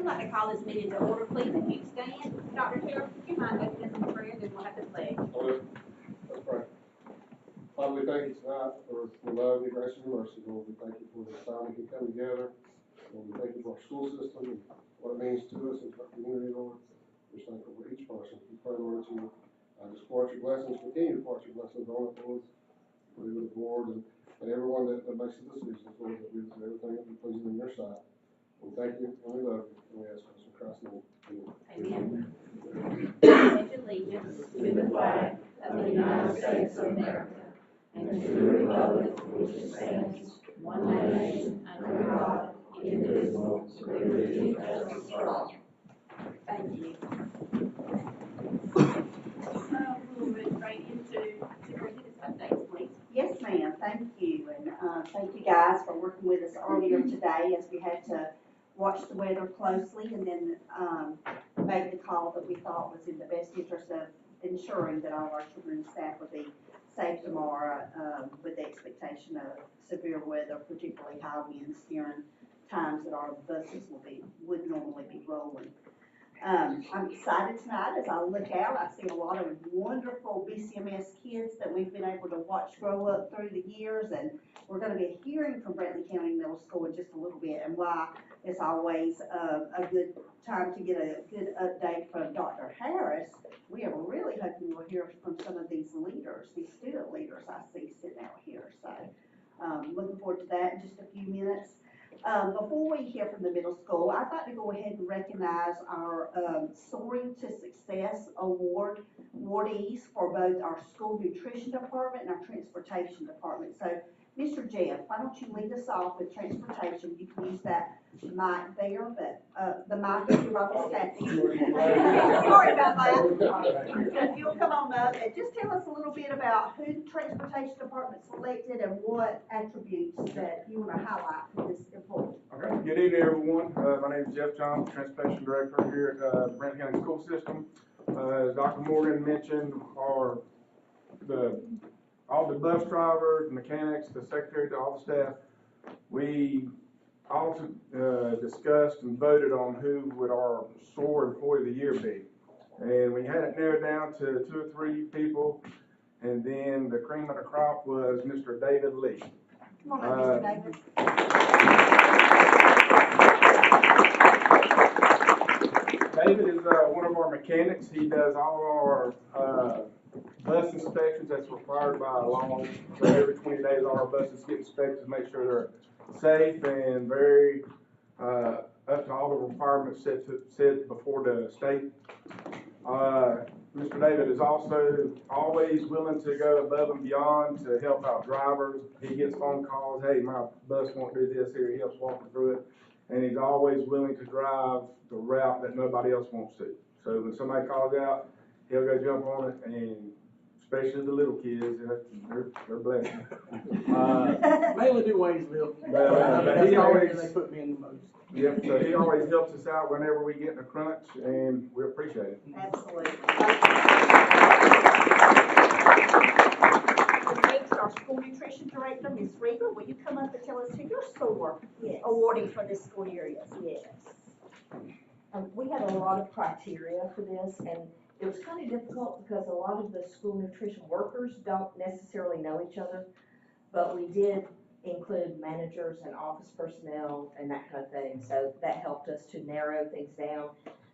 We'd like to call this meeting to order, please, if you stand. Dr. Terrell, would you mind opening us in prayer, then we'll have to pledge. Let's pray. Father, we thank you tonight for your love, your grace, and your mercy, Lord. We thank you for this time we can come together. Lord, we thank you for our school system and what it means to us and to our community, Lord. We're thankful for each person. We pray, Lord, that you just pour out your blessings, continue to pour out your blessings on us, Lord. Pray with the board and everyone that makes the decisions, Lord, that we do everything that we please in your sight. We thank you and we love you, and we ask this in Christ's name. Amen. Pledge allegiance to the flag of the United States of America and to the republic for which it stands, one nation, under God, indivisible, with liberty and justice for all. Thank you. We'll move straight into superintendent's updates, please. Yes, ma'am. Thank you. And thank you guys for working with us earlier today as we had to watch the weather closely and then made the call that we thought was in the best interest of ensuring that all our children and staff would be safe tomorrow with the expectation of severe weather, particularly high winds during times that our buses would normally be rolling. I'm excited tonight as I look out. I see a lot of wonderful BCMS kids that we've been able to watch grow up through the years, and we're going to be hearing from Brantley County Middle School in just a little bit, and why it's always a good time to get a good update from Dr. Harris. We are really hoping we'll hear from some of these leaders, these student leaders I see sitting out here. So looking forward to that in just a few minutes. Before we hear from the middle school, I'd like to go ahead and recognize our Soaring to Success awardees for both our school nutrition department and our transportation department. So, Mr. Jeff, why don't you lead us off with transportation? You can use that mic there, but the mic is right beside you. Sorry about that. So if you'll come on up and just tell us a little bit about who the transportation department selected and what attributes that you want to highlight for this employee. Okay, good evening, everyone. My name is Jeff Johnson, Transportation Director here at Brantley County School System. As Dr. Morgan mentioned, all the bus drivers, mechanics, the secretary, all the staff, we all discussed and voted on who would our SOAR Employee of the Year be. And we had it narrowed down to 2 or 3 people, and then the cream of the crop was Mr. David Lee. Come on up, Mr. David. David is one of our mechanics. He does all our bus inspections that's required by law. So every 20 days, all our buses get inspected to make sure they're safe and very up to all the requirements set before the state. Mr. David is also always willing to go above and beyond to help out drivers. He gets phone calls, hey, my bus won't do this here. He helps walk them through it. And he's always willing to drive the route that nobody else wants to. So when somebody calls out, he'll go jump on it, and especially the little kids, they're blessed. Mainly do Waynesville. But he always, they put me in the most. Yep, so he always helps us out whenever we get in a crunch, and we appreciate it. Absolutely. Next, our school nutrition director, Ms. Reba, will you come up and tell us who your SOAR awardee for this school year is? Yes. We had a lot of criteria for this, and it was kind of difficult because a lot of the school nutrition workers don't necessarily know each other, but we did include managers and office personnel and that kind of thing, so that helped us to narrow things down.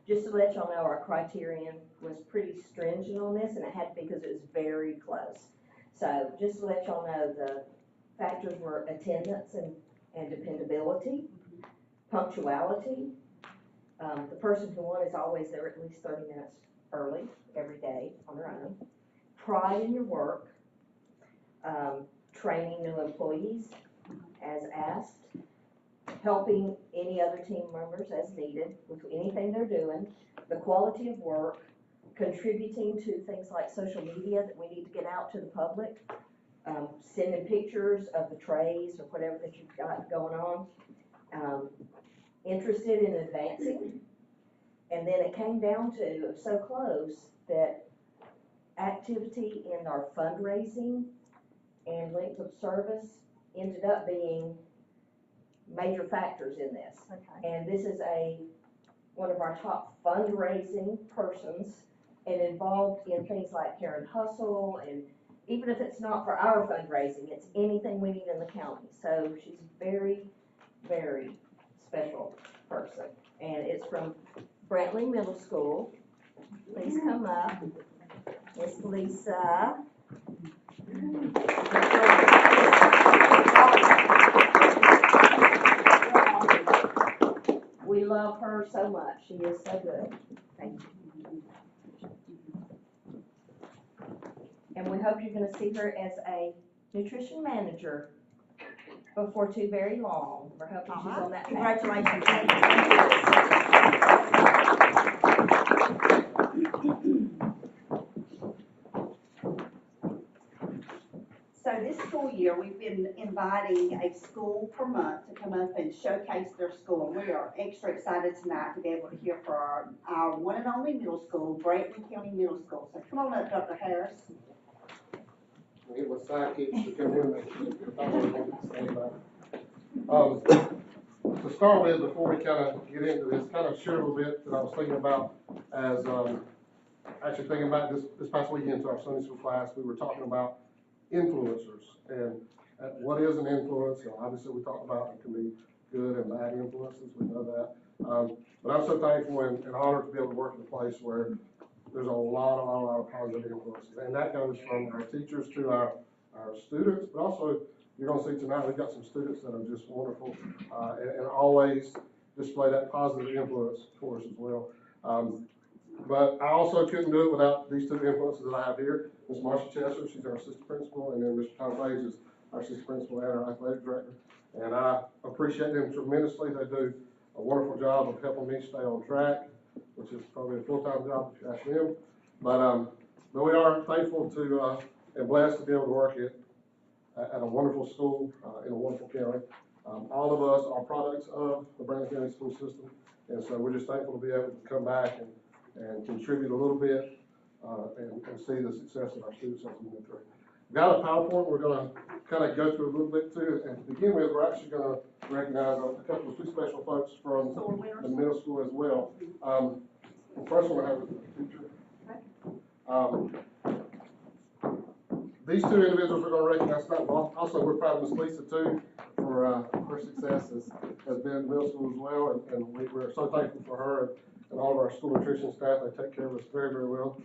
Just to let y'all know, our criterion was pretty stringent on this, and it had to be because it was very close. So just to let y'all know, the factors were attendance and dependability, punctuality. The person who won is always there at least 30 minutes early every day on their own. Pride in your work, training new employees as asked, helping any other team members as needed with anything they're doing, the quality of work, contributing to things like social media that we need to get out to the public, sending pictures of the trays or whatever that you've got going on, interested in advancing. And then it came down to so close that activity in our fundraising and length of service ended up being major factors in this. Okay. And this is a one of our top fundraising persons and involved in things like Heron Hustle, and even if it's not for our fundraising, it's anything we need in the county. So she's a very, very special person. And it's from Brantley Middle School. Please come up, Miss Lisa. We love her so much. She is so good. Thank you. And we hope you're gonna see her as a nutrition manager before too very long. We're hoping she's on that path. So this school year, we've been inviting a school per month to come up and showcase their school. We are extra excited tonight to be able to hear from our one and only middle school, Brantley County Middle School. So come on up, Dr. Harris. It was sidekicks to come in to start with, before we kind of get into this, kind of share a little bit that I was thinking about as, actually thinking about this past weekend to our Sunday school class, we were talking about influencers and what is an influence. And obviously we talked about it can be good and bad influences, we know that. But I'm so thankful and honored to be able to work in a place where there's a lot of positive influences. And that goes from our teachers to our students, but also you're gonna see tonight, we've got some students that are just wonderful, and always display that positive influence for us as well. But I also couldn't do it without these two influences that I have here. Ms. Marsha Chester, she's our assistant principal, and then Mr. Tom Page is our assistant principal and our athletic director. And I appreciate them tremendously. They do a wonderful job of helping me stay on track, which is probably a full-time job if you ask them. But we are thankful to, and blessed to be able to work at a wonderful school, in a wonderful county. All of us are products of the Brantley County school system. And so we're just thankful to be able to come back and contribute a little bit, and see the success that our students have been through. We've got a PowerPoint we're gonna kind of go through a little bit too, and to begin with, we're actually gonna recognize a couple of two special folks from the middle school as well. The first one I have is the teacher. These two individuals we're gonna recognize tonight. Also, we're proud of Miss Lisa too for her success has been in middle school as well, and we're so thankful for her and all of our school nutrition staff. They take care of us very, very well.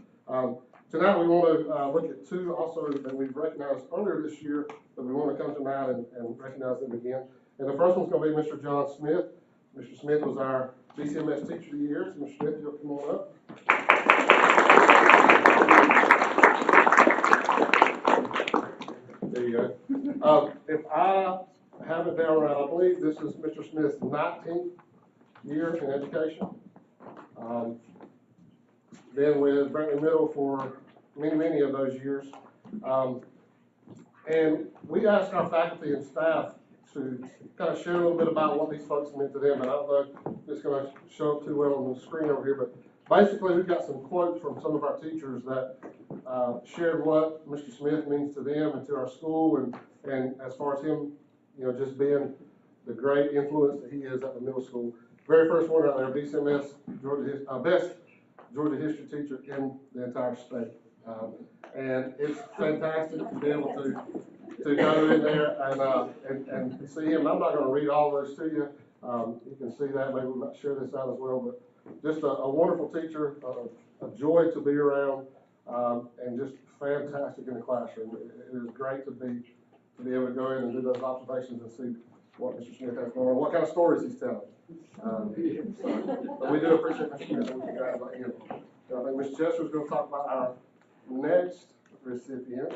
Tonight we want to look at two also that we've recognized earlier this year, but we want to come tonight and recognize them again. And the first one's going to be Mr. John Smith. Mr. Smith was our BCMS Teacher of the Year. So Mr. Smith, you'll come on up. There you go. If I have it down right, I believe this is Mr. Smith's 19th year in education. Been with Brantley Middle for many of those years. And we asked our faculty and staff to kind of share a little bit about what these folks meant to them. And I don't know if it's going to show up too well on the screen over here, but basically we've got some quotes from some of our teachers that shared what Mr. Smith means to them and to our school, and as far as him, just being the great influence that he is at the middle school. Very first one out there, BCMS, best Georgia history teacher in the entire state. And it's fantastic to be able to go in there and see him. I'm not going to read all those to you. You can see that. Maybe we'll share this out as well. But just a wonderful teacher, a joy to be around, and just fantastic in the classroom. It is great to be able to go in and do those observations and see what Mr. Smith has going on, what kind of stories he's telling. But we do appreciate Mr. Smith and we guys like him. So I think Ms. Chester is going to talk about our next recipient.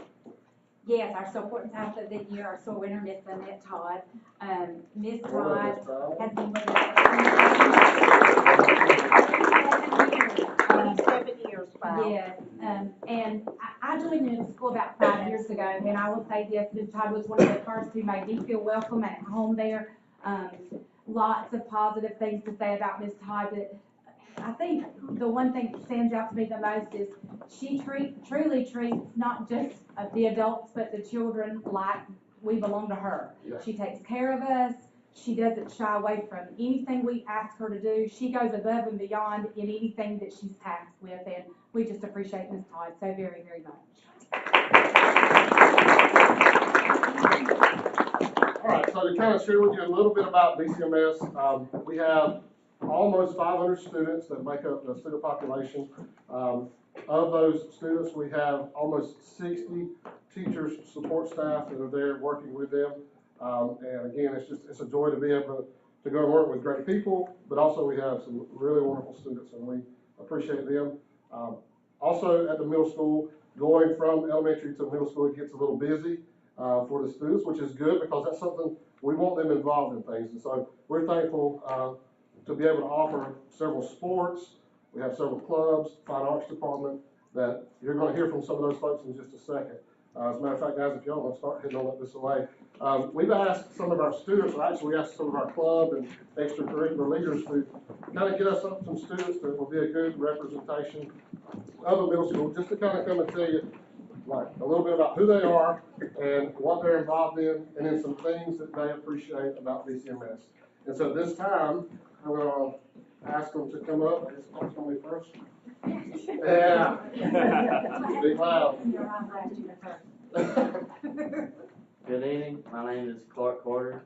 Yes, our support and talent of the year, our soul winner, Miss Lynette Todd. Miss Todd has been with us 7 years, wow. Yes, and I joined in school about 5 years ago, and I will say this, Ms. Todd was one of the first who made me feel welcome at home there. Lots of positive things to say about Ms. Todd, but I think the one thing that stands out to me the most is she truly treats not just the adults, but the children like we belong to her. Yeah. She takes care of us. she doesn't shy away from anything we ask her to do. She goes above and beyond in anything that she's tasked with, and we just appreciate Ms. Todd so very, very much. All right, so to kind of share with you a little bit about BCMS, we have almost 500 students that make up the student population. Of those students, we have almost 60 teachers, support staff that are there working with them. And again, it's a joy to be able to go and work with great people, but also we have some really wonderful students and we appreciate them. Also at the middle school, going from elementary to middle school, it gets a little busy for the students, which is good because that's something we want them involved in things. And so we're thankful to be able to offer several sports. We have several clubs, fine arts department, that you're going to hear from some of those folks in just a second. As a matter of fact, guys, if y'all want to start heading on up this way, we've asked some of our students, or actually we asked some of our club and extracurricular leaders to kind of get us up some students that will be a good representation of the middle school, just to kind of come and tell you like a little bit about who they are and what they're involved in, and then some things that they appreciate about BCMS. And so this time, I'm going to ask them to come up. I guess Clark's going to be first. Yeah. Be loud. Good evening, my name is Clark Carter.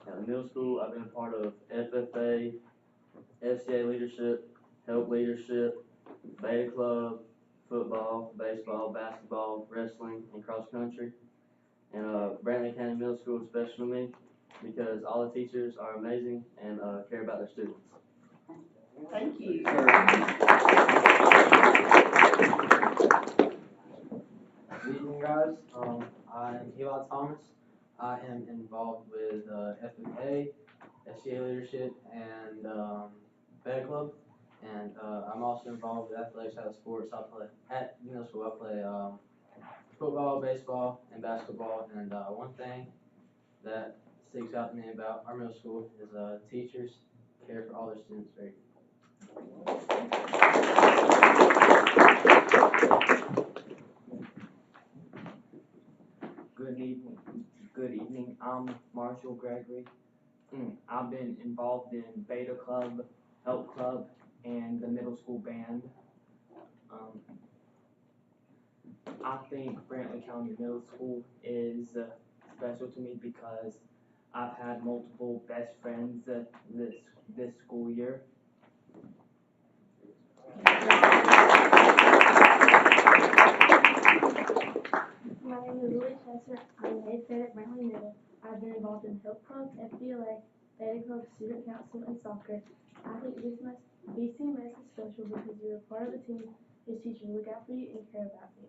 At the middle school, I've been a part of FFA, FCA leadership, help leadership, beta club, football, baseball, basketball, wrestling, and cross country. And Brantley County Middle School is special to me because all the teachers are amazing and care about their students. Thank you. Good evening, guys. I'm Eli Thomas. I am involved with FFA, FCA leadership, and beta club. And I'm also involved with athletics out of sports. I play at middle school. I play football, baseball, and basketball. And one thing that sticks out to me about our middle school is teachers care for all their students very Good evening. I'm Marshall Gregory. I've been involved in Beta Club, Help Club, and the middle school band. I think Brantley County Middle School is special to me because I've had multiple best friends this school year. My name is Louis Chester. I'm an 8th grade at Brantley Middle. I've been involved in Help Club, FBLA, Beta Club, Student Council, and soccer. I think BCMS is special because you're a part of a team whose teachers look out for you and care about you.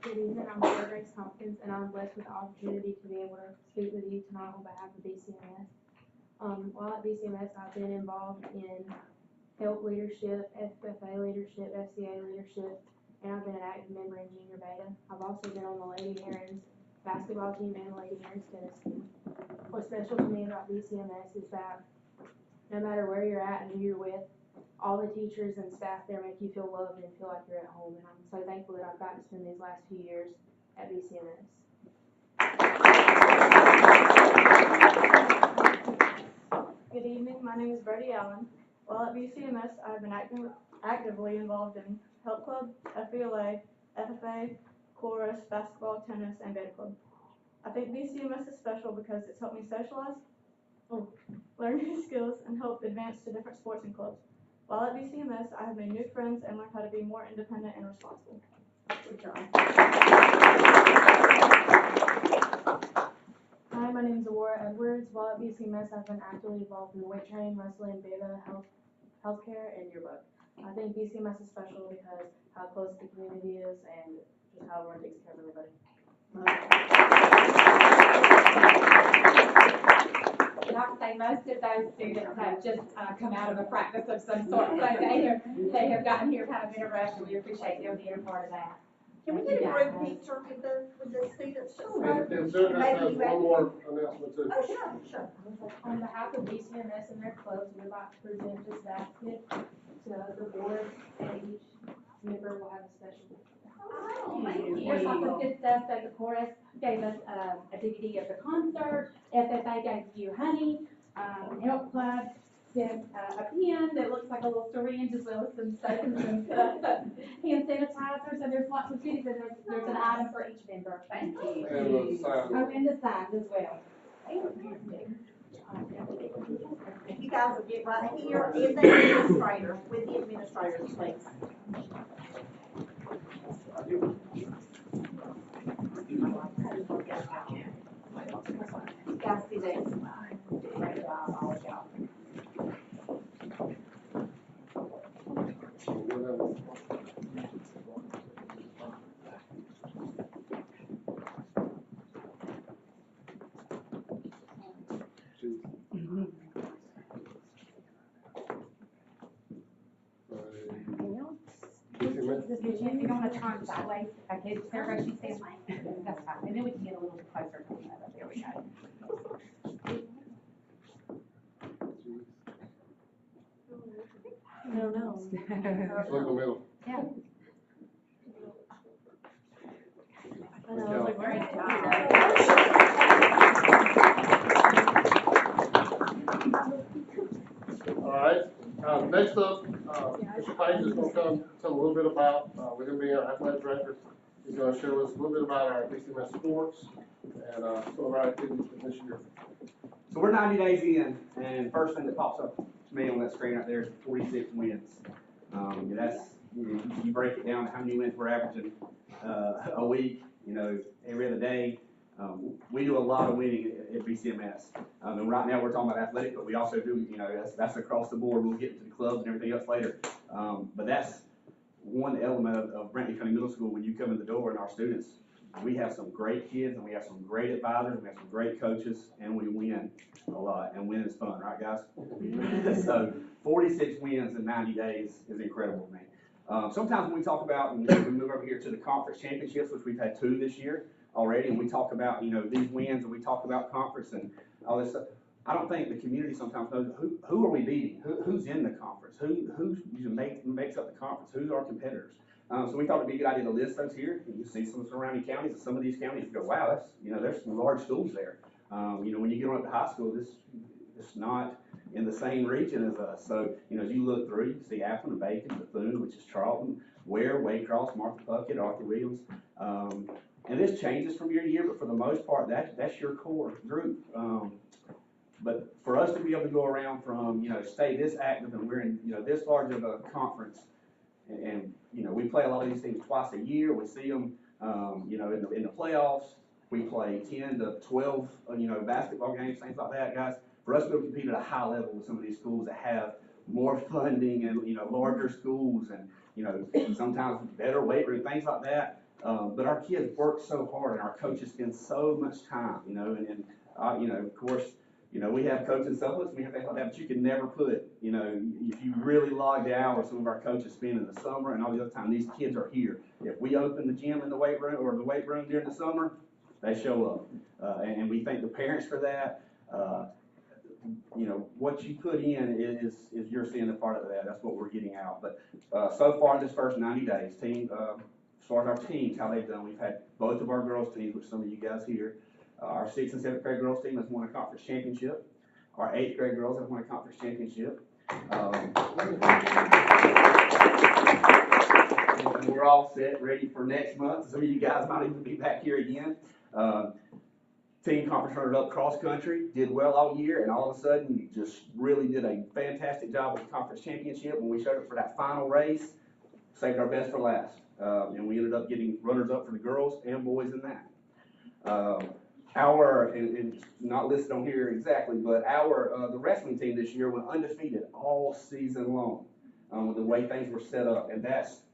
Good evening, I'm Sarah Grace Tompkins, and I'm blessed with the opportunity to be able to speak with you tonight on behalf of BCMS. While at BCMS, I've been involved in help leadership, FFA leadership, FCA leadership, and I've been an active member in Junior Beta. I've also been on the BCHerons basketball team and the BCHerons tennis team. What's special to me about BCMS is that no matter where you're at and who you're with, all the teachers and staff there make you feel loved and feel like you're at home. And I'm so thankful that I've gotten to spend these last few years at BCMS. Good evening, my name is Brody Allen. While at BCMS, I've been actively involved in Help Club, FBLA, FFA, chorus, basketball, tennis, and beta club. I think BCMS is special because it's helped me socialize, learn new skills, and help advance to different sports and clubs. While at BCMS, I have made new friends and learned how to be more independent and responsible. Good job. Hi, my name is Aurora Edwards. While at BCMS, I've been actively involved in weight training, wrestling, beta, healthcare, and yearbook. I think BCMS is special because how close the community is and just how everyone takes care of everybody. And I would say most of those students have just come out of a practice of some sort, so they have gotten here kind of in a rush, and we appreciate them being a part of that. Can we get a group picture with the students? And Sarah has one more announcement too. Oh, sure. On behalf of BCMS and their clubs, we would like to present this basket to the board, and each member will have a special gift. There's lots of good stuff, so the chorus gave us, a DVD of the concert, FFA gave you honey, Help Club sent, a pen that looks like a little syringe as well as some soap and some, hand sanitizer, so there's lots of goodies, and there's an item for each member. Thank you. And the sign. Oh, and the signs as well. If you guys will get right here in the administrators, with the administrators, please. Guys, be there. Great job, all of y'all. This is, if you don't want to turn sideways, okay, Sarah, she stands, that's fine, and then we can get a little closer to each other, there we go. I don't know. Look in the middle. Yeah. I know, I was like, Great job. All right, next up, Mr. Page is gonna come tell a little bit about, with him being our athletic director, he's gonna share with us a little bit about our BCMS sports and, some of our activities for this year. So we're 90 days in, and first thing that pops up to me on that screen right there is 46 wins. That's, you break it down to how many wins we're averaging a week, every other day. We do a lot of winning at BCMS. And right now we're talking about athletic, but we also do, that's across the board. We'll get to the clubs and everything else later. But that's one element of Brantley County Middle School. When you come in the door and our students, we have some great kids and we have some great advisors, and we have some great coaches, and we win a lot. And winning is fun, right guys? So 46 wins in 90 days is incredible to me. Sometimes when we talk about, and we move over here to the conference championships, which we've had 2 this year already, and we talk about, these wins, and we talk about conference and all this stuff. I don't think the community sometimes knows who are we beating, who's in the conference, who makes up the conference, who's our competitors. So we thought it'd be a good idea to list those here. You see some surrounding counties, and some of these counties, you go, wow, that's, there's some large schools there. When you get on up to high school, it's not in the same region as us. So, as you look through, you see Athens, Bacon, Bethune, which is Charlton, Ware, Waycross, Martha Puckett, Arthur Williams. And this changes from year to year, but for the most part, that's your core group. But for us to be able to go around from, stay this active, and we're in, this large of a conference, and we play a lot of these things twice a year. We see them, in the playoffs. We play 10 to 12, basketball games, things like that, guys. For us to be able to compete at a high level with some of these schools that have more funding and, larger schools and, sometimes better weight room, things like that. But our kids work so hard, and our coaches spend so much time, of course, we have coaching supplements, we have things like that, but you can never put, if you really log the hours some of our coaches spend in the summer and all the other time, these kids are here. If we open the gym in the weight room, or the weight room during the summer, they show up. And we thank the parents for that. What you put in is you're seeing the part of that. That's what we're getting out. But so far in this first 90 days, as far as our teams, how they've done, we've had both of our girls teams, which some of you guys here. Our 6th and 7th grade girls team has won a conference championship. Our 8th grade girls have won a conference championship. And we're all set, ready for next month. Some of you guys might even be back here again. Team conference runner-up cross country, did well all year, and all of a sudden you just really did a fantastic job with the conference championship. When we showed up for that final race, saved our best for last. And we ended up getting runners-up for the girls and boys in that. And not listed on here exactly, but the wrestling team this year went undefeated all season long with the way things were set up. And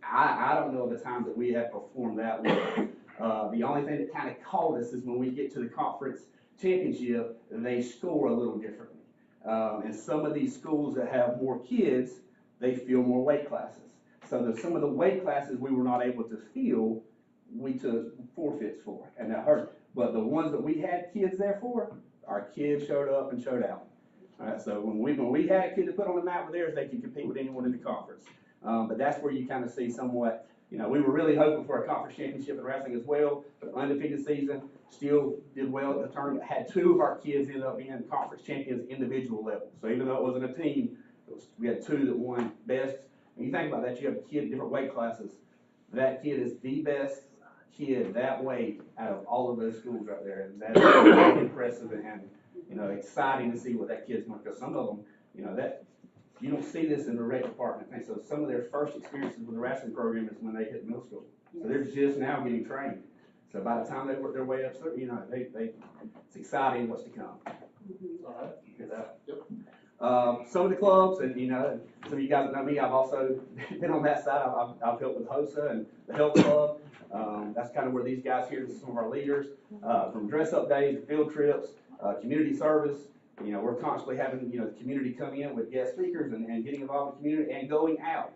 I don't know the time that we have performed that well. The only thing that kind of caught us is when we get to the conference championship, they score a little differently. And some of these schools that have more kids, they fill more weight classes. So some of the weight classes we were not able to fill, we took forfeits for, and that hurt. But the ones that we had kids there for, our kids showed up and showed out. All right, so when we had a kid to put on the map with theirs, they could compete with anyone in the conference. But that's where you kind of see somewhat, You know, we were really hoping for a conference championship in wrestling as well, but undefeated season, still did well at the tournament. Had 2 of our kids end up being conference champions individual level. So even though it wasn't a team, we had 2 that won best. When you think about that, you have a kid in different weight classes. That kid is the best kid that weight out of all of those schools right there. And that's really impressive and, you know, exciting to see what that kid's going to, because some of them, you know, that, you don't see this in the rec department. And so some of their first experiences with the wrestling program is when they hit middle school. So they're just now getting trained. So by the time they work their way up, you know, it's exciting what's to come. All right. Get that? Yep. Some of the clubs, and you know, some of you guys know me, I've also been on that side. I've helped with HOSA and the health club. That's kind of where these guys here, some of our leaders, from dress up days, field trips, community service. You know, we're constantly having, you know, the community come in with guest speakers and getting involved in the community and going out.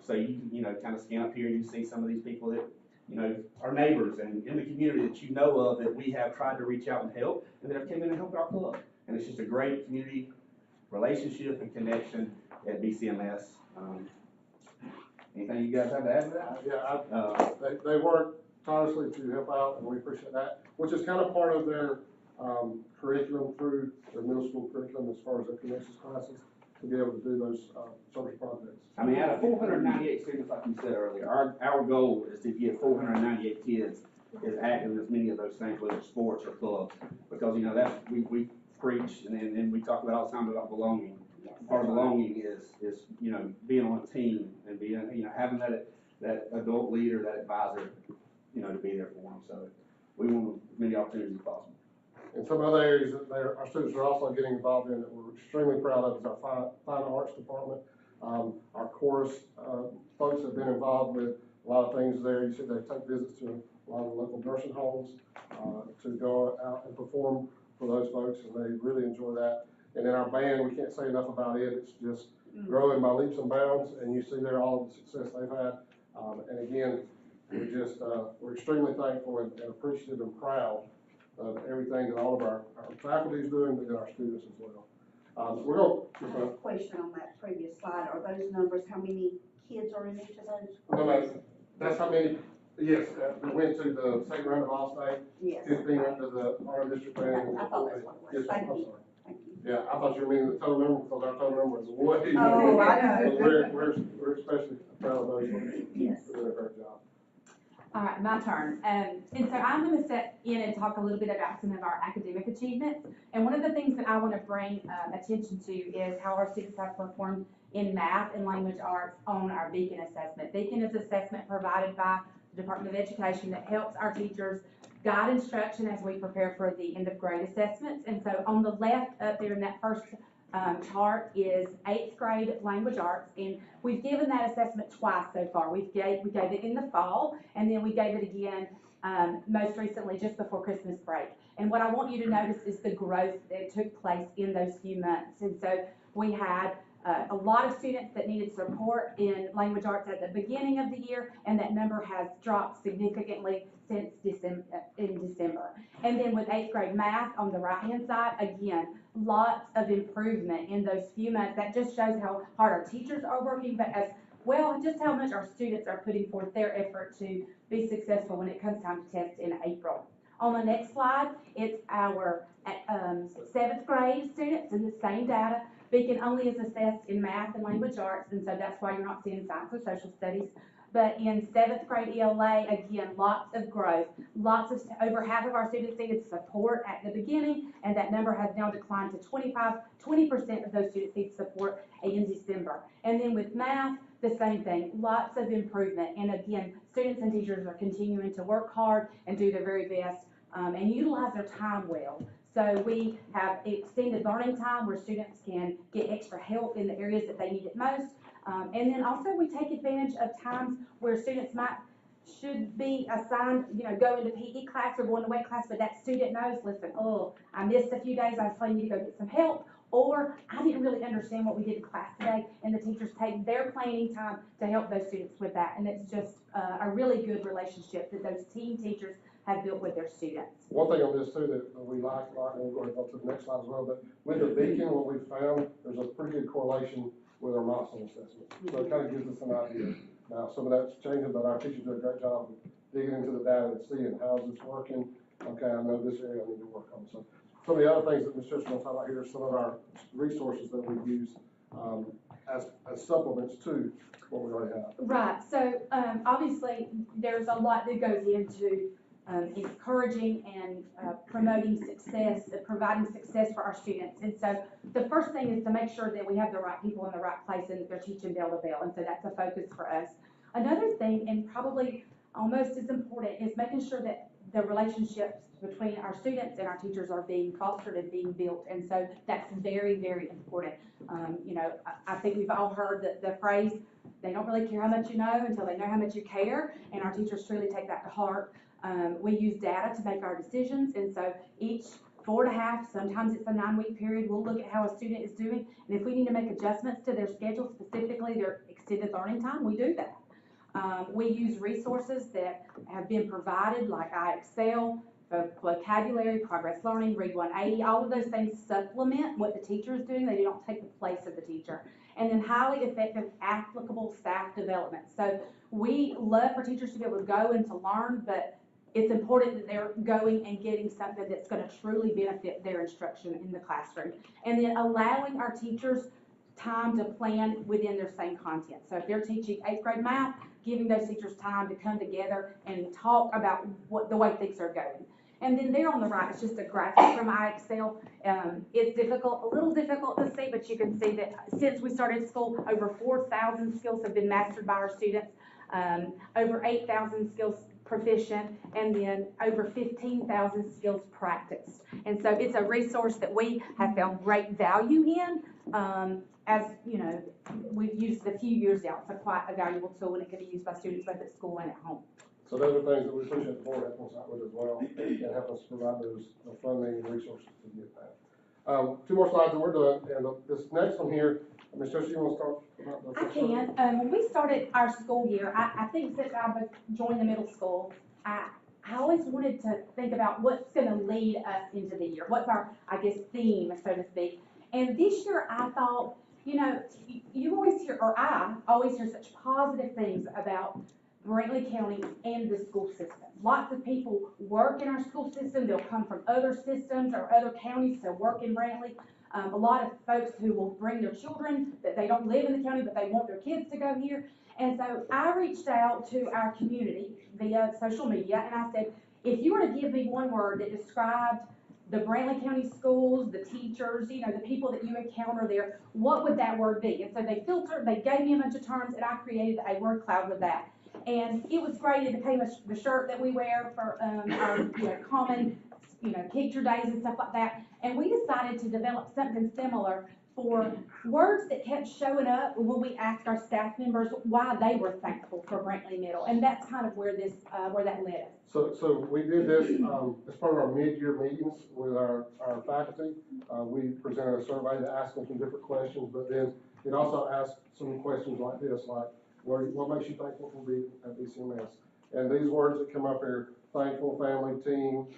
So you can, you know, kind of scan up here and you see some of these people that, you know, are neighbors and in the community that you know of that we have tried to reach out and help and that have come in and helped our club. And it's just a great community relationship and connection at BCMS. Anything you guys have to add to that? Yeah, they work tirelessly to help out, and we appreciate that, which is kind of part of their curriculum through their middle school curriculum as far as their connections classes, to be able to do those social projects. I mean, out of 498 students, like you said earlier, our goal is to get 498 kids as active in as many of those things, whether it's sports or clubs, because, you know, that's, we preach and we talk about all the time about belonging. Part of belonging is, you know, being on a team and being, you know, having that adult leader, that advisor, you know, to be there for them. So we want as many opportunities as possible. And some other areas that our students are also getting involved in that we're extremely proud of is our fine arts department. Our chorus folks have been involved with a lot of things there. You see they take visits to a lot of the local nursing homes to go out and perform for those folks, and they really enjoy that. And then our band, we can't say enough about it. It's just growing by leaps and bounds, and you see there all of the success they've had. And again, we're extremely thankful and appreciative and proud of everything that all of our faculty is doing, but then our students as well. We're going I have a question on that previous slide. Are those numbers, how many kids are in each of those? no, that's how many, yes, we went to the second round of All-State, Yes. 15 went to the honor district band. I thought that's what it was. Yes, Thank I'm you. sorry. Thank you. Yeah, I thought you were meaning the total number, because our total number is way Oh, more. I know. But we're especially proud of those folks. Yes. For doing a great job. All right, my turn. And so I'm going to sit in and talk a little bit about some of our academic achievements. And one of the things that I want to bring attention to is how our students have performed in math and language arts on our Beacon assessment. Beacon is assessment provided by the Department of Education that helps our teachers guide instruction as we prepare for the end of grade assessments. And so on the left up there in that first chart is 8th grade language arts, and we've given that assessment twice so far. We gave it in the fall, and then we gave it again most recently just before Christmas break. And what I want you to notice is the growth that took place in those few months. And so we had a lot of students that needed support in language arts at the beginning of the year, and that number has dropped significantly since December. And then with 8th grade math on the right-hand side, again, lots of improvement in those few months. That just shows how hard our teachers are working, but as well, just how much our students are putting forth their effort to be successful when it comes time to test in April. On the next slide, it's our 7th grade students and the same data. Beacon only is assessed in math and language arts, and so that's why you're not seeing science or social studies. But in 7th grade ELA, again, lots of growth. Over half of our students needed support at the beginning, and that number has now declined to 20% of those students need support in December. And then with math, the same thing, lots of improvement. And again, students and teachers are continuing to work hard and do their very best and utilize their time well. So we have extended learning time where students can get extra help in the areas that they need it most. And then also we take advantage of times where students should be assigned, go into PE class or going to weight class, but that student knows, listen, oh, I missed a few days, I was planning to go get some help, or I didn't really understand what we did in class today, and the teachers take their planning time to help those students with that. And it's just a really good relationship that those team teachers have built with their students. One thing on this too that we like, and we're going to go to the next slide as well, but with the Beacon, what we found, there's a pretty good correlation with our milestone assessment. So it kind of gives us an idea Now, some of that's changing, but our teachers do a great job of digging into the data and seeing how's this working. Okay, I know this area I need to work on. So some of the other things that Ms. Fisher will talk about here are some of our resources that we use as supplements to what we already have. Right, so, obviously, there's a lot that goes into, encouraging and, promoting success, providing success for our students. And so, the first thing is to make sure that we have the right people in the right place and that they're teaching bell to bell, and so that's a focus for us. Another thing, and probably almost as important, is making sure that the relationships between our students and our teachers are being fostered and being built, and so that's very, very important. You know, I think we've all heard the phrase, they don't really care how much you know until they know how much you care, and our teachers truly take that to heart. We use data to make our decisions, and so each 4.5, sometimes it's a 9-week period, we'll look at how a student is doing, and if we need to make adjustments to their schedule, specifically their extended learning time, we do that. We use resources that have been provided, like iExcel, vocabulary, progress learning, Read 180, all of those things supplement what the teacher is doing, they do not take the place of the teacher. And then highly effective, applicable staff development. So we love for teachers to be able to go and to learn, but it's important that they're going and getting something that's going to truly benefit their instruction in the classroom. And then allowing our teachers time to plan within their same content. So if they're teaching 8th grade math, giving those teachers time to come together and talk about what the way things are going. And then there on the right, it's just a graphic from iExcel. It's difficult, a little difficult to see, but you can see that since we started school, over 4,000 skills have been mastered by our students, over 8,000 skills proficient, and then over 15,000 skills practiced. And so it's a resource that we have found great value in. As you know, we've used it a few years now. It's quite a valuable tool, and it can be used by students both at school and at home. So those are things that we appreciate the board helping us out with as well, and help us provide those funding and resources to get that. 2 more slides and we're done. And this next one here, Ms. Fisher, you want to start about the I first one? can. When we started our school year, I think since I joined the middle school, I always wanted to think about what's going to lead us into the year. What's our, I guess, theme, so to speak. And this year I thought, you know, you always hear, or I always hear such positive things about Brantley County and the school system. Lots of people work in our school system. They'll come from other systems or other counties to work in Brantley. A lot of folks who will bring their children, that they don't live in the county, but they want their kids to go here. And so I reached out to our community via social media, and I said, if you were to give me one word that described the Brantley County schools, the teachers, you know, the people that you encounter there, what would that word be? And so they filtered, they gave me a bunch of terms, and I created a word cloud with that. And it was great. It became the shirt that we wear for our, you know, common, you know, picture days and stuff like that. And we decided to develop something similar for words that kept showing up when we asked our staff members why they were thankful for Brantley Middle. And that's kind of where this, where that led us. So we did this as part of our mid-year meetings with our faculty. We presented a survey to ask them some different questions, but then it also asked some questions like this, like, what makes you thankful for being at BCMS? And these words that come up here, thankful, family, team,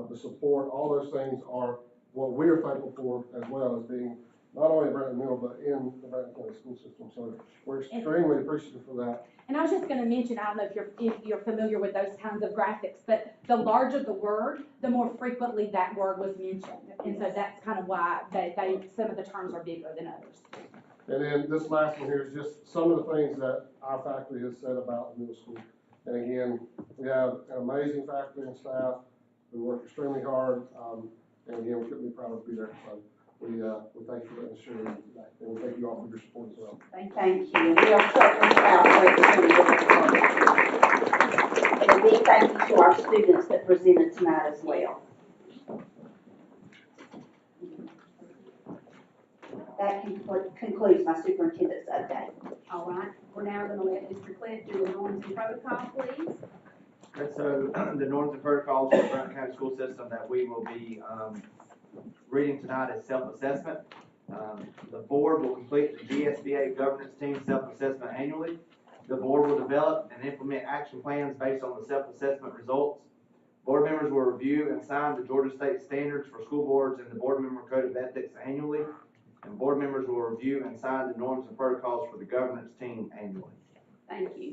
the support, all those things are what we're thankful for, as well as being not only at Brantley Middle, but in the Brantley County school system. So we're extremely appreciative for that. And I was just going to mention, I don't know if you're familiar with those kinds of graphics, but the larger the word, the more frequently that word was mentioned. And so that's kind of why some of the terms are bigger than others. And then this last one here is just some of the things that our faculty has said about the middle school. And again, we have an amazing faculty and staff who work extremely hard. And again, we couldn't be prouder to be there. So we thank you for that and sharing that today. And we thank you all for your support as well. Thank you. We are certainly proud of and a big thank you to our students that presented tonight as well. That concludes my superintendent's update. All right, we're now going to let Mr. Clint do the norms and protocol, please. And so the norms and protocols for the Brantley County School System that we will be reading tonight is self-assessment. The board will complete the GSBA governance team self-assessment annually. The board will develop and implement action plans based on the self-assessment results. Board members will review and sign the Georgia State standards for school boards and the board member code of ethics annually. And board members will review and sign the norms and protocols for the governance team annually. Thank you.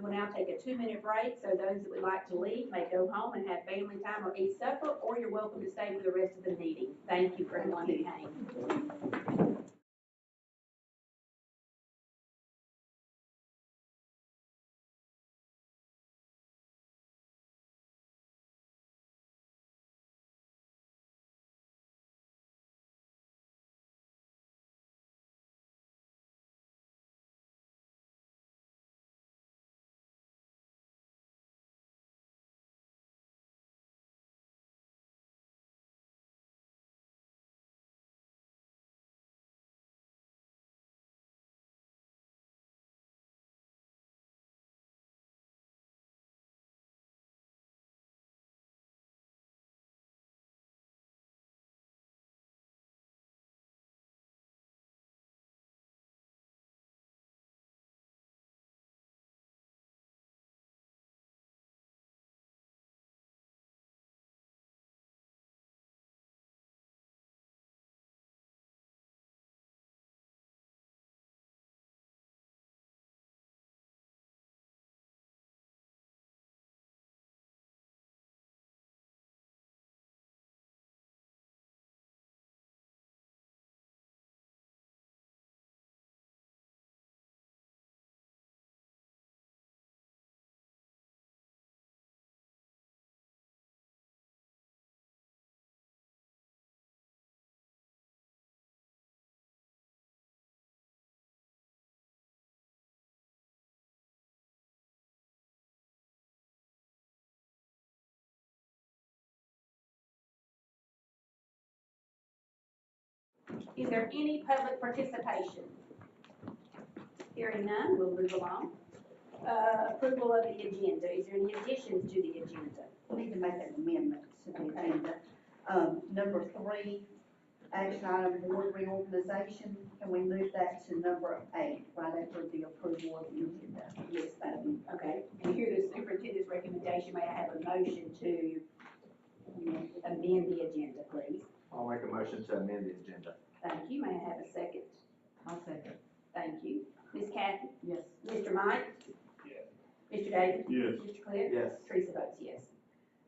will now take a 2-minute break, so those that would like to leave may go home and have family time or eat supper, or you're welcome to stay for the rest of the meeting. Thank you for everyone that came. Is there any public participation? Hearing none, we'll move along. Approval of the agenda. Is there any additions to the agenda? We need to make an amendment to the agenda. Number 3, action item board reorganization, can we move that to number 8, right after the approval of the agenda? Yes, okay. And here the superintendent's recommendation, may I have a motion to amend the agenda, please? I'll make a motion to amend the agenda. Thank you. May I have a second? I'll second. Thank you. Ms. Kathy? Yes. Mr. Mike? Yes. Mr. David? Yes. Mr. Cliff? Yes. Teresa votes yes.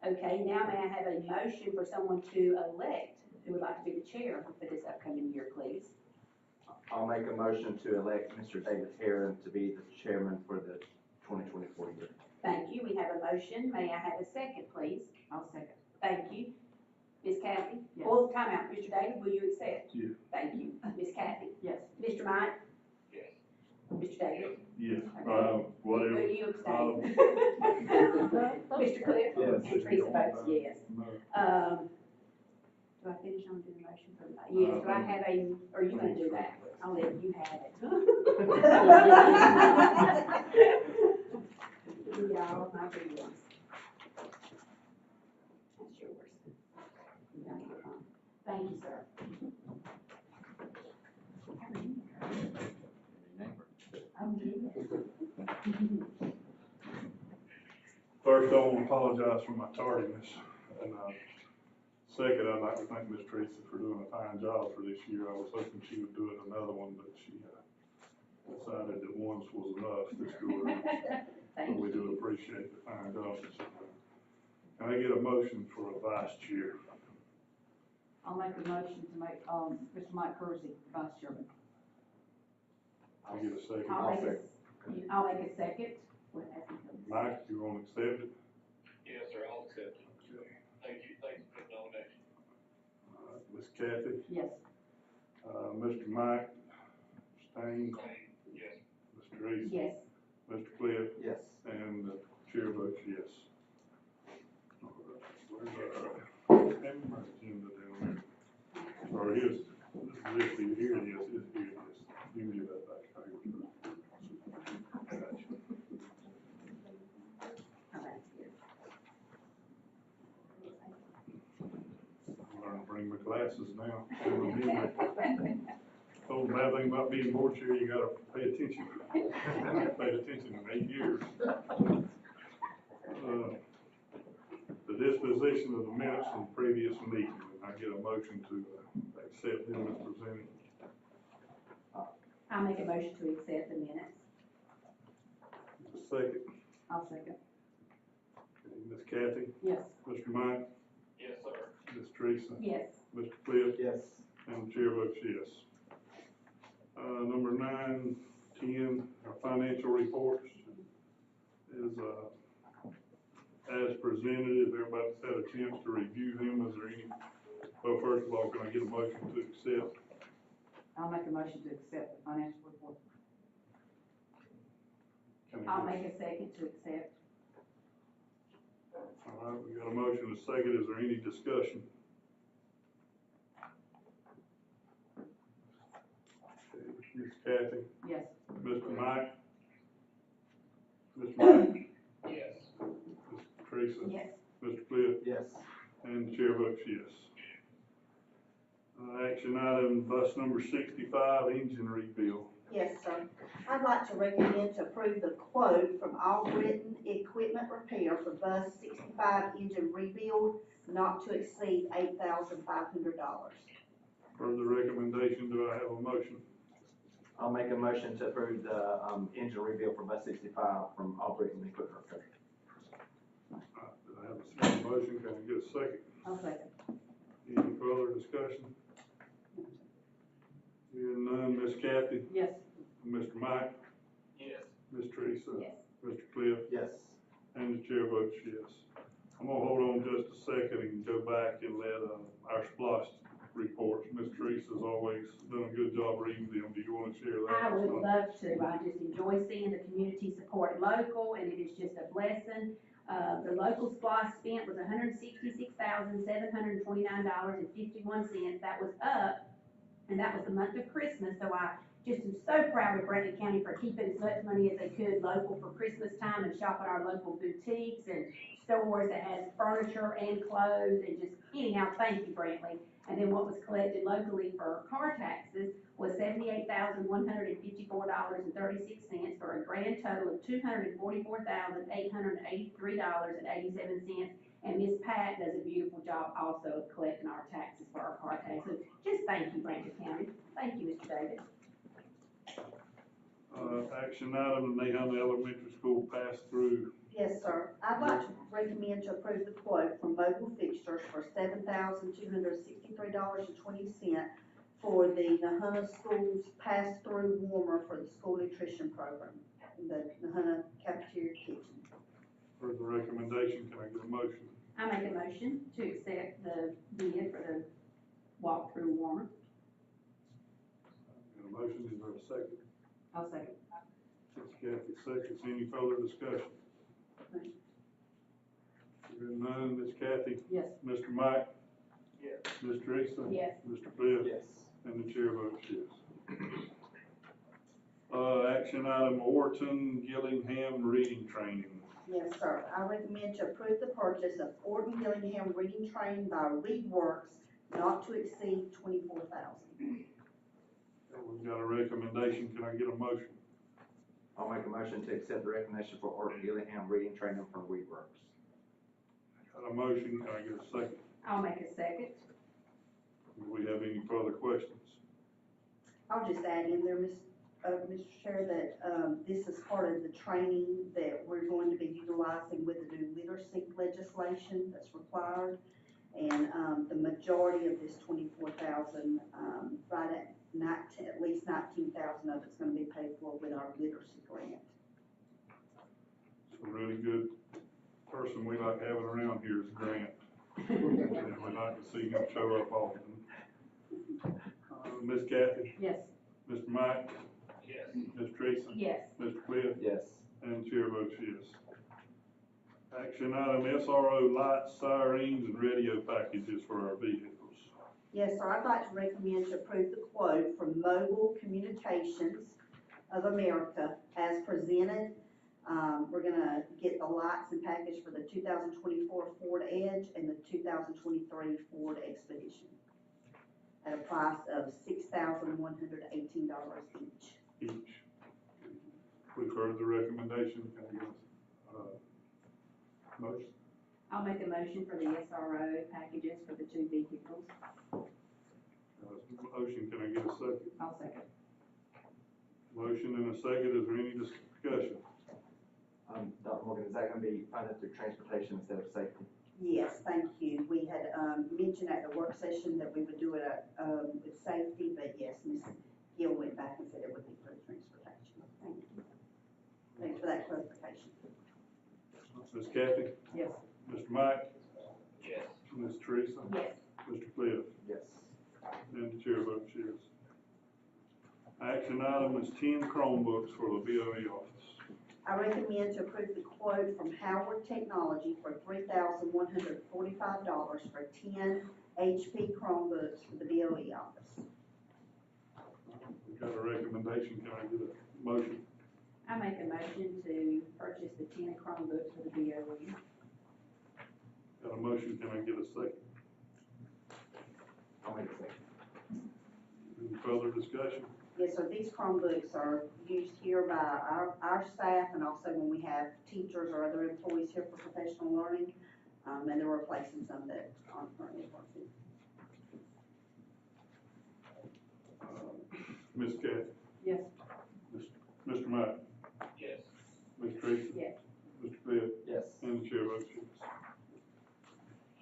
Okay, now may I have a motion for someone to elect who would like to be the chair for this upcoming year, please? I'll make a motion to elect Mr. David Heron to be the chairman for the 2024 year. Thank you. We have a motion. May I have a second, please? I'll second. Thank you. Ms. Kathy? Yes. Well, time out. Mr. David, will you accept? Yes. Thank you. Ms. Kathy? Yes. Mr. Mike? Yes. Mr. David? Yes. Will you abstain? Mr. Cliff? Yes. And Teresa votes yes. Do I finish on doing the motion for the, yes, do I have a, or are you gonna do that? I'll let you have it. Y'all, my big ones. That's yours. Thank you, sir. I'm good. First, I want to apologize for my tardiness, and second, I'd like to thank Ms. Teresa for doing a fine job for this year. I was hoping she would do it another one, but she decided that once was enough this go around. But we do appreciate the fine job she's done. Can I get a motion for a vice chair? I'll make a motion to make, Mr. Mike Kersey vice chairman. Can I get a second? I'll make a second. Mike, you want to accept it? Yes, sir, I'll accept it. Okay. Thank you for the nomination. All right, Ms. Kathy? Yes. Mr. Mike? Stain? Yes. Ms. Teresa? Yes. Mr. Cliff? Yes. And the chair votes yes. All right, where's our agenda down there? Or his, this is here it is, here it is. You can give that back. Gotcha. I'm learning to bring my glasses now. Told them bad thing about being board chair, you gotta pay attention. I haven't paid attention in 8 years. The disposition of the minutes from the previous meeting, I get a motion to accept them as presented. I'll make a motion to accept the minutes. A second. I'll second. Okay, Ms. Kathy, Yes. Mr. Mike, Yes, sir. Ms. Teresa, Yes. Mr. Cliff, Yes. and the chair votes yes. Number 9, 10, our financial reports is, as presented. If everybody's had a chance to review them, is there any, well, first of all, can I get a motion to accept? I'll make a motion to accept the financial report. Can I I'll get- make a second to accept. All right, we got a motion and a second. Is there any discussion? Okay, Ms. Kathy, Yes. Mr. Mike? Mr. Mike? Yes. Ms. Teresa? Yes. Mr. Cliff? Yes. And the chair votes yes. Action item, bus number 65, engine rebuild. Yes, sir. I'd like to recommend to approve the quote from All Britain Equipment Repair for bus 65 engine rebuild, not to exceed $8,500. Further recommendation, do I have a motion? I'll make a motion to approve the, engine rebuild for bus 65 from Operating Equipment Repair. Do I have a second motion? Can I get a second? I'll second. Any further discussion? Hearing none, Ms. Kathy, Yes. Mr. Mike, Yes. Ms. Teresa, Yes. Mr. Cliff, Yes. and the chair votes yes. I'm gonna hold on just a second and go back and let, our SPOS reports. Ms. Teresa's always done a good job reading them. Do you wanna share that? I would love to. I just enjoy seeing the community support local, and it is just a blessing. The local SPOS spent was $166,729.51. That was up, and that was the month of Christmas, so I just am so proud of Brantley County for keeping as much money as they could local for Christmas time and shopping our local boutiques and stores that has furniture and clothes and just anyhow, thank you, Brantley. And then what was collected locally for car taxes was $78,154.36 for a grand total of $244,883.87. And Ms. Pat does a beautiful job also of collecting our taxes for our car taxes. Just thank you, Brantley County. Thank you, Mr. Davis. Action item, the Nahum Elementary School pass-through. Yes, sir. I'd like to recommend to approve the quote from Mobile Fixtures for $7,263.20 for the Nahunta Schools pass-through warmer for the school nutrition program, the Nahunta cafeteria kitchen. For the recommendation, can I get a motion? I make a motion to accept the bid for the walk-through warmer. Got a motion, is there a second? I'll second. Ms. Kathy seconds, any further discussion? Hearing none, Ms. Kathy, Yes. Mr. Mike, Yes. Ms. Teresa, Yes. Mr. Cliff, Yes. and the chair votes yes. Action item, Orton Gillingham reading training. Yes, sir. I recommend to approve the purchase of Orton Gillingham reading train by ReadWorks, not to exceed $24,000. We've got a recommendation, can I get a motion? I'll make a motion to accept the recommendation for Orton Gillingham reading training from WeWorks. Got a motion, can I get a second? I'll make a second. Do we have any further questions? I'll just add in there, Mr. Chair, that this is part of the training that we're going to be utilizing with the new literacy legislation that's required. And the majority of this $24,000, right at least $19,000 of it's going to be paid for with our literacy grant. It's a really good person we like having around here is Grant. And we like to see him show up often. Ms. Kathy, Yes. Mr. Mike, Yes. Ms. Teresa, Yes. Mr. Cliff, Yes. and the chair votes yes. Action item, SRO lights, sirens, and radio packages for our vehicles. Yes, sir. I'd like to recommend to approve the quote from Mobile Communications of America as presented. We're gonna get the lights and package for the 2024 Ford Edge and the 2023 Ford Expedition at a price of $6,118 each. Each. We've heard the recommendation, can I get a motion? I'll make a motion for the SRO packages for the two vehicles. Motion, can I get a second? I'll second. Motion and a second, is there any discussion? Dr. Morgan, funded through transportation instead of safety. Yes, thank you. We had, mentioned at the work session that we would do it, with safety, but yes, Ms. Gill went back and said it would be through transportation. Thank you. Thanks for that clarification. Ms. Kathy? Yes. Mr. Mike? Yes. Ms. Teresa? Yes. Mr. Cliff? Yes. And the chair votes yes. Action item is 10 Chromebooks for the BOE office. I recommend to approve the quote from Howard Technology for $3,145 for 10 HP Chromebooks for the BOE office. We've got a recommendation, can I get a motion? I make a motion to purchase the 10 Chromebooks for the BOE. Got a motion, can I get a second? I'll make a second. Any further discussion? Yes, sir, these Chromebooks are used here by our staff and also when we have teachers or other employees here for professional learning. And they're replacing some that aren't currently working. Ms. Kathy? Yes. Mr. Mike? Yes. Ms. Teresa? Yes. Mr. Cliff? Yes. And the chair votes yes.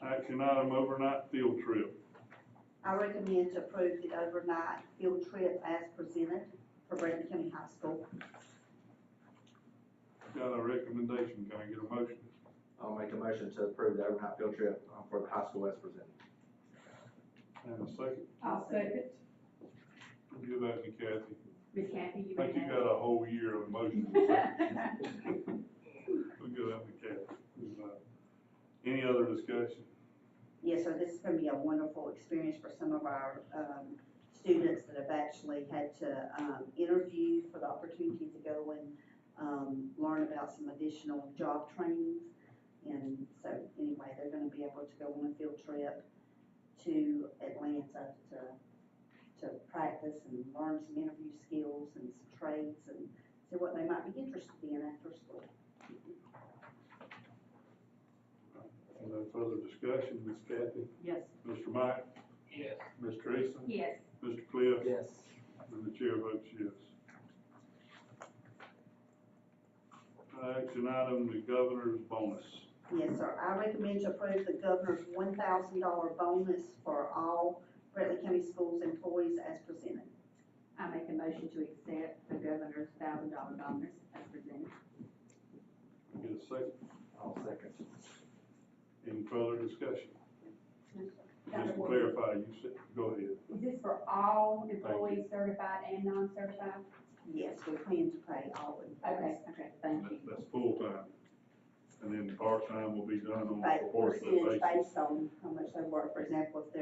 Action item overnight field trip. I recommend to approve the overnight field trip as presented for Brandon County High School. Got a recommendation, can I get a motion? I'll make a motion to approve the overnight field trip for the high school as presented. And a second? I'll second. Give that to Kathy. Ms. Kathy, you I think you may got a whole year of motions. We'll give that to Kathy. Any other discussion? Yes, sir, this is going to be a wonderful experience for some of our students that have actually had to interview for the opportunity to go and learn about some additional job trainings. And so anyway, they're going to be able to go on a field trip to Atlanta to practice and learn some interview skills and some trades and see what they might be interested in after school. No further discussion, Ms. Kathy? Yes. Mr. Mike? Yes. Ms. Teresa? Yes. Mr. Cliff? Yes. And the chair votes yes. Action item, the governor's bonus. Yes, sir. I recommend to approve the governor's $1,000 bonus for all Bradley County Schools employees as presented. I make a motion to accept the governor's $1,000 bonus as presented. Get a second. I'll second. Any further discussion? Dr. Just to Ward, clarify, you said, go ahead. is this for all employees, certified and non-certified? Yes, we plan to pay all employees. Okay, thank you. That's full-time. And then part-time will be done on a By proportionate percentage basis. based on how much they work. For example, if they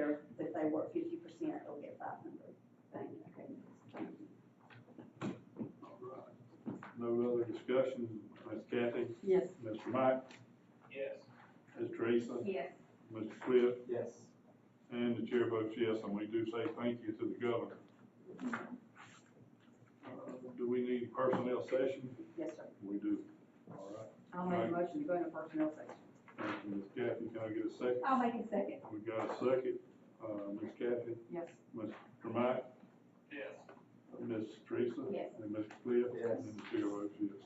work 50%, they'll get 500. Thank you. Okay. All right. No other discussion, Ms. Kathy? Yes. Mr. Mike? Yes. Ms. Teresa? Yes. Mr. Cliff? Yes. And the chair votes yes, and we do say thank you to the governor. Do we need personnel session? Yes, sir. We do. All right. I'll make a motion to go into personnel section. Thank you, Ms. Kathy. Can I get a second? I'll make a second. We got a second. Ms. Kathy? Yes. Mr. Mike? Yes. Ms. Teresa? Yes. And Mr. Cliff? Yes. And the chair votes yes.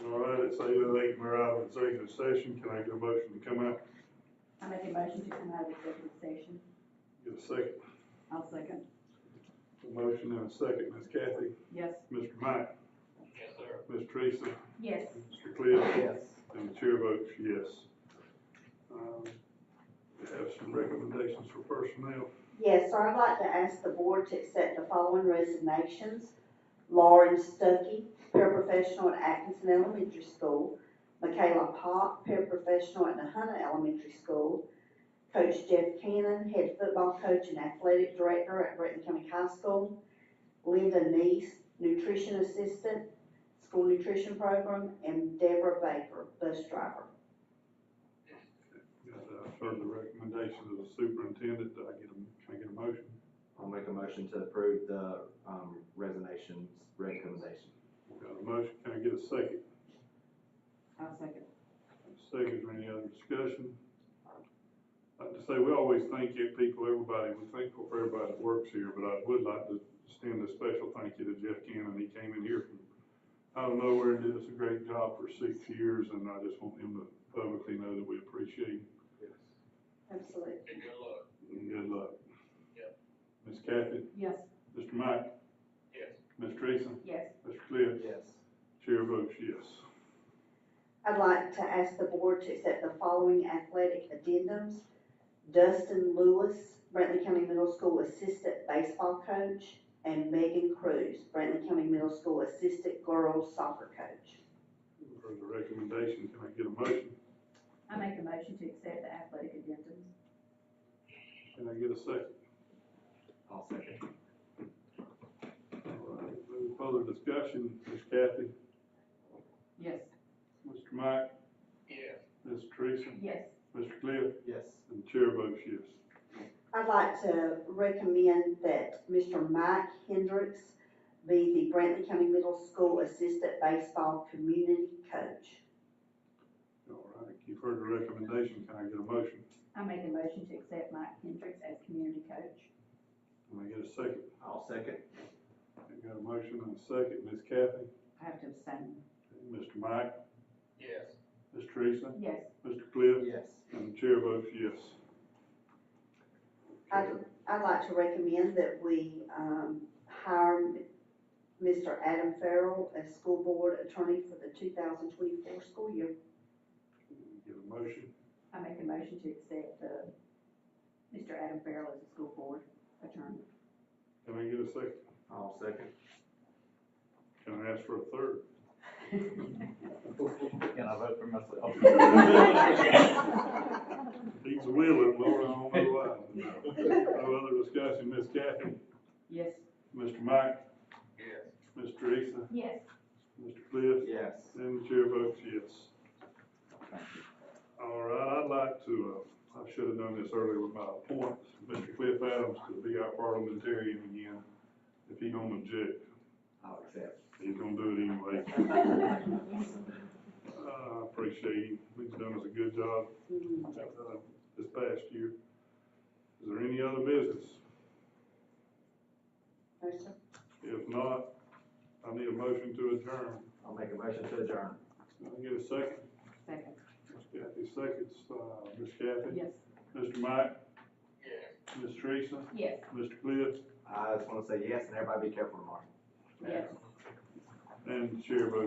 All right, it's 8:08, we're out of executive session, can I get a motion to come out? I make a motion to come out of executive session. Get a second? I'll second. A motion and a second, Ms. Kathy, Yes. Mr. Mike, Yes, sir. Ms. Teresa, Yes. Mr. Cliff. Yes. And the chair votes yes. We have some recommendations for personnel. Yes, so I'd like to ask the board to accept the following resignations. Lauren Stuckey, paraprofessional at Atkinson Elementary School. Michaela Pop, paraprofessional at Nahunta Elementary School. Coach Jeff Cannon, head football coach and athletic director at Breton County High School. Linda Neese, nutrition assistant, school nutrition program, and Deborah Baker, bus driver. Heard the recommendation of the superintendent, can I get a motion? I'll make a motion to approve the, resignations recommendation. Got a motion, can I get a second? I'll second. Second, or any other discussion? I'd like to say, we always thank you people, everybody, we're thankful for everybody that works here, but I would like to extend a special thank you to Jeff Cannon. He came in here from out of nowhere and did us a great job for 6 years, and I just want him to publicly know that we appreciate him. Absolutely. And good luck. And good luck. Yep. Ms. Kathy, Yes. Mr. Mike, Yes. Ms. Teresa, Yes. Mr. Cliff, Yes. chair votes yes. I'd like to ask the board to accept the following athletic addendums. Dustin Lewis, Brantley County Middle School Assistant Baseball Coach, and Megan Cruz, Brantley County Middle School Assistant Girls Soccer Coach. For the recommendation, can I get a motion? I make a motion to accept the athletic addendums. Can I get a second? I'll second. All right, any further discussion? Ms. Kathy, Yes. Mr. Mike, Yes. Ms. Teresa, Yes. Mr. Cliff, Yes. and the chair votes yes. I'd like to recommend that Mr. Mike Hendricks be the Brantley County Middle School Assistant Baseball Community Coach. All right, you've heard the recommendation, can I get a motion? I make a motion to accept Mike Hendricks as community coach. Can I get a second? I'll second. I got a motion and a second, Ms. Kathy, I have to abstain. Mr. Mike, Yes. Ms. Teresa, Yes. Mr. Cliff, Yes. and the chair votes yes. I'd like to recommend that we hire Mr. Adam Farrell as school board attorney for the 2024 school year. Get a motion? I make a motion to accept Mr. Adam Farrell as a school board attorney. Can I get a second? I'll second. Can I ask for a third? Can I vote for myself? He's willing, Lord, I don't know why. No other discussion, Ms. Kathy, Yes. Mr. Mike, Yes. Ms. Teresa, Yes. Mr. Cliff, Yes. and the chair votes yes. All right, I'd like to, I should have done this earlier with my appoint Mr. Cliff Adams to be our parliamentarian again, if he don't object. I'll accept. He's gonna do it anyway. I appreciate him. He's done us a good job this past year. Is there any other business? No, sir. If not, I need a motion to adjourn. I'll make a motion to adjourn. Can I get a second? Second. Ms. Kathy seconds. Ms. Kathy? Yes. Mr. Mike? Yes. Ms. Teresa? Yes. Mr. Cliff? I just want to say yes, and everybody be careful tomorrow. Yes. And the chair votes